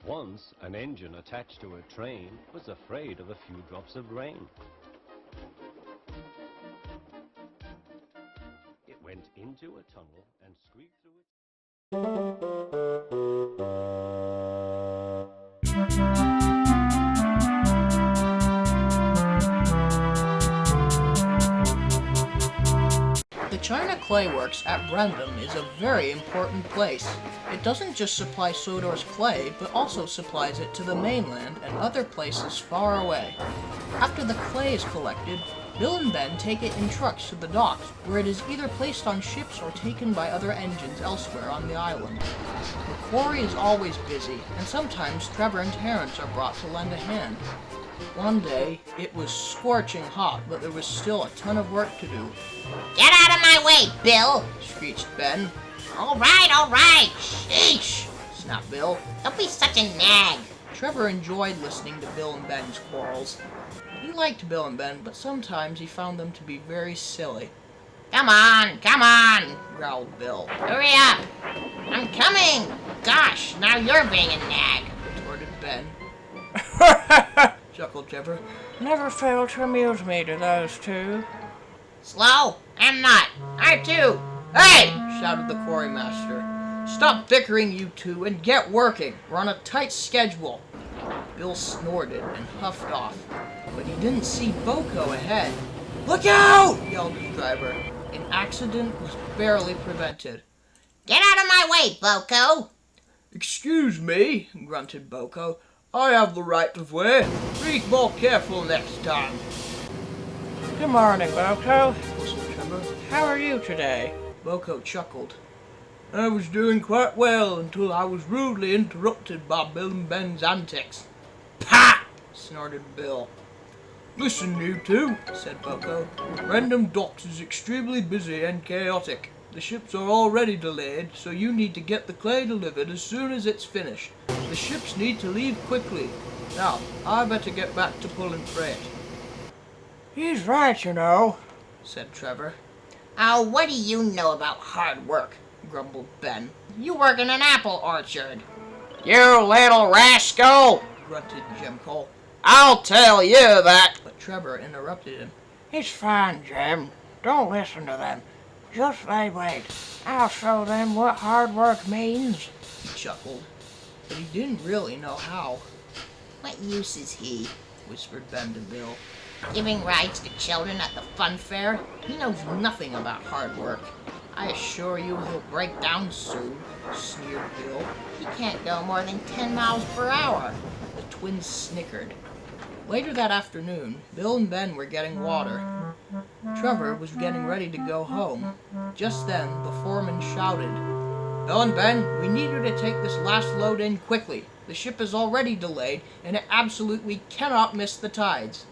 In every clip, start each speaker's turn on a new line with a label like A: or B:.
A: Once, an engine attached to a train was afraid of a few drops of rain. It went into a tunnel and squeaked through it.
B: The China Clay Works at Brendam is a very important place. It doesn't just supply Sodor's clay, but also supplies it to the mainland and other places far away. After the clay is collected, Bill and Ben take it in trucks to the docks, where it is either placed on ships or taken by other engines elsewhere on the island. The quarry is always busy, and sometimes Trevor and Terence are brought to lend a hand. One day, it was scorching hot, but there was still a ton of work to do.
C: Get out of my way, Bill!
B: Screeched Ben.
C: All right!
B: Sheesh! Snapped Bill.
C: Don't be such a nag.
B: Trevor enjoyed listening to Bill and Ben's quarrels. He liked Bill and Ben, but sometimes he found them to be very silly.
C: Come on!
B: Growled Bill.
C: Hurry up! I'm coming! Gosh, now you're being a nag.
B: Retorted Ben. Chuckled Trevor. Never failed to amuse me, do those two.
C: Slow and not. R2! Hey!
B: Shouted the quarrymaster. Stop bickering, you two, and get working. We're on a tight schedule. Bill snorted and huffed off, but he didn't see Boko ahead. Look out! Yelled his driver. An accident was barely prevented.
C: Get out of my way, Boko!
B: Excuse me, grunted Boko. I have the right of way. Be more careful next time. Good morning, Boko, whistled Trevor. How are you today? Boko chuckled. I was doing quite well until I was rudely interrupted by Bill and Ben's antics. Pah! Snorted Bill. Listen, you two, said Boko. Brendam Docks is extremely busy and chaotic. The ships are already delayed, so you need to get the clay delivered as soon as it's finished. The ships need to leave quickly. Now, I better get back to pulling freight. He's right, you know, said Trevor.
C: Oh, what do you know about hard work?
B: Grumbled Ben.
C: You work in an apple orchard.
D: You little rascal!
B: Grunted Jim Cole.
D: I'll tell you that!
B: But Trevor interrupted him.
D: It's fine, Jim. Don't listen to them. Just they wait. I'll show them what hard work means.
B: He chuckled, but he didn't really know how.
C: What use is he?
B: Whispered Ben to Bill.
C: Giving rides to children at the fun fair?
B: He knows nothing about hard work. I assure you he'll break down soon, sneered Bill.
C: He can't go more than 10 miles per hour.
B: The twins snickered. Later that afternoon, Bill and Ben were getting water. Trevor was getting ready to go home. Just then, the foreman shouted, Bill and Ben, we need you to take this last load in quickly. The ship is already delayed, and it absolutely cannot miss the tides.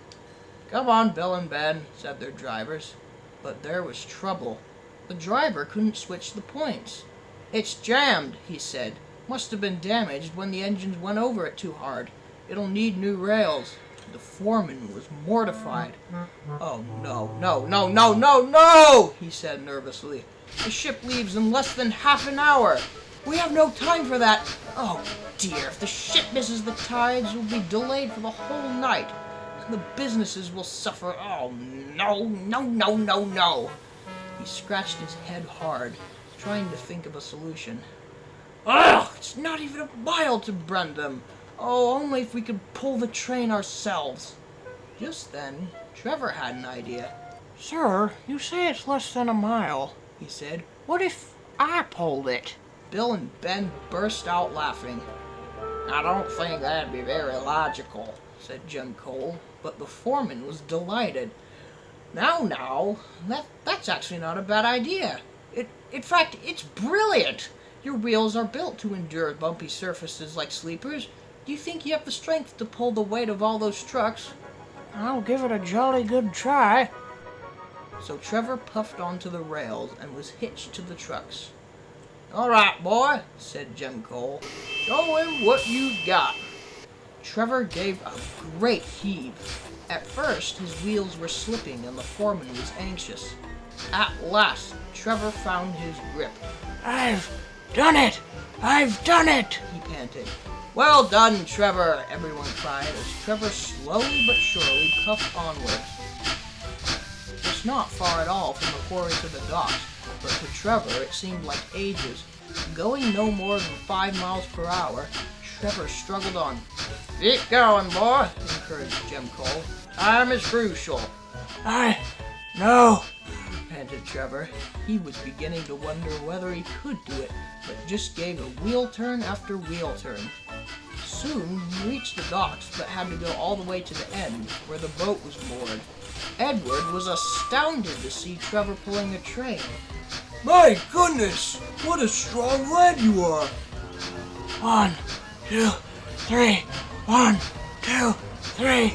B: Come on, Bill and Ben, said their drivers. But there was trouble. The driver couldn't switch the points. It's jammed, he said. Must have been damaged when the engines went over it too hard. It'll need new rails. The foreman was mortified. Oh, no, he said nervously. The ship leaves in less than half an hour. We have no time for that. Oh, dear, if the ship misses the tides, we'll be delayed for the whole night. And the businesses will suffer. Oh, no. He scratched his head hard, trying to think of a solution. Ugh, it's not even a mile to Brendam. Oh, only if we could pull the train ourselves. Just then, Trevor had an idea. Sir, you say it's less than a mile, he said. What if I pulled it? Bill and Ben burst out laughing.
D: I don't think that'd be very logical,
B: said Jim Cole, but the foreman was delighted. Now, that's actually not a bad idea. In fact, it's brilliant. Your wheels are built to endure bumpy surfaces like sleepers. Do you think you have the strength to pull the weight of all those trucks? I'll give it a jolly good try. So Trevor puffed onto the rails and was hitched to the trucks. All right, boy, said Jim Cole. Show him what you've got. Trevor gave a great heave. At first, his wheels were slipping and the foreman was anxious. At last, Trevor found his grip. I've done it! He panted. Well done, Trevor, everyone cried as Trevor slowly but surely puffed onward. It's not far at all from the quarry to the docks, but to Trevor it seemed like ages. Going no more than 5 miles per hour, Trevor struggled on. Keep going, boy, encouraged Jim Cole. Time is crucial.
D: I know.
B: Panted Trevor. He was beginning to wonder whether he could do it, but just gave a wheel turn after wheel turn. Soon he reached the docks, but had to go all the way to the end, where the boat was moored. Edward was astounded to see Trevor pulling a train.
D: My goodness, what a strong lad you are. 1, 2, 3. 1, 2, 3.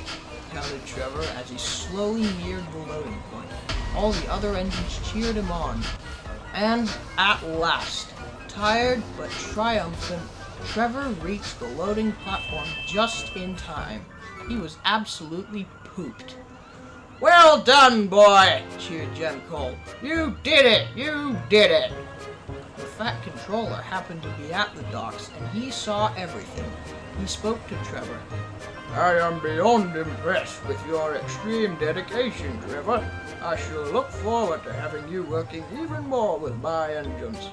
B: Counted Trevor as he slowly neared the loading point. All the other engines cheered him on. And at last, tired but triumphant, Trevor reached the loading platform just in time. He was absolutely pooped. Well done, boy, cheered Jem Cole. You did it! You did it! The Fat Controller happened to be at the docks, and he saw everything. He spoke to Trevor. I am beyond impressed with your extreme dedication, Trevor. I shall look forward to having you working even more with my engines.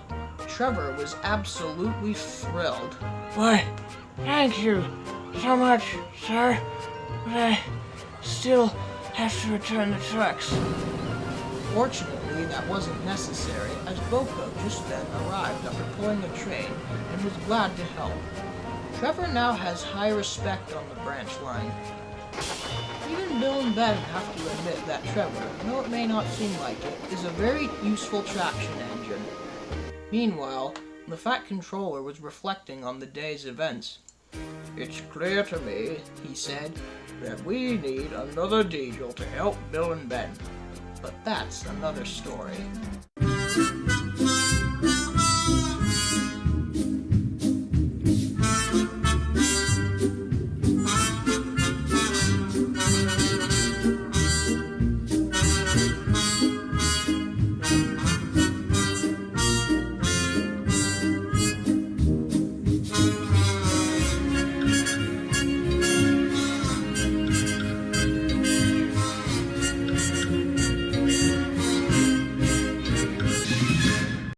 B: Trevor was absolutely thrilled.
D: Why, thank you so much, sir. But I still have to return the trucks.
B: Fortunately, that wasn't necessary, as Boko just then arrived after pulling a train and was glad to help. Trevor now has high respect on the branch line. Even Bill and Ben have to admit that Trevor, though it may not seem like it, is a very useful traction engine. Meanwhile, the Fat Controller was reflecting on the day's events. It's clear to me, he said, that we need another diesel to help Bill and Ben. But that's another story.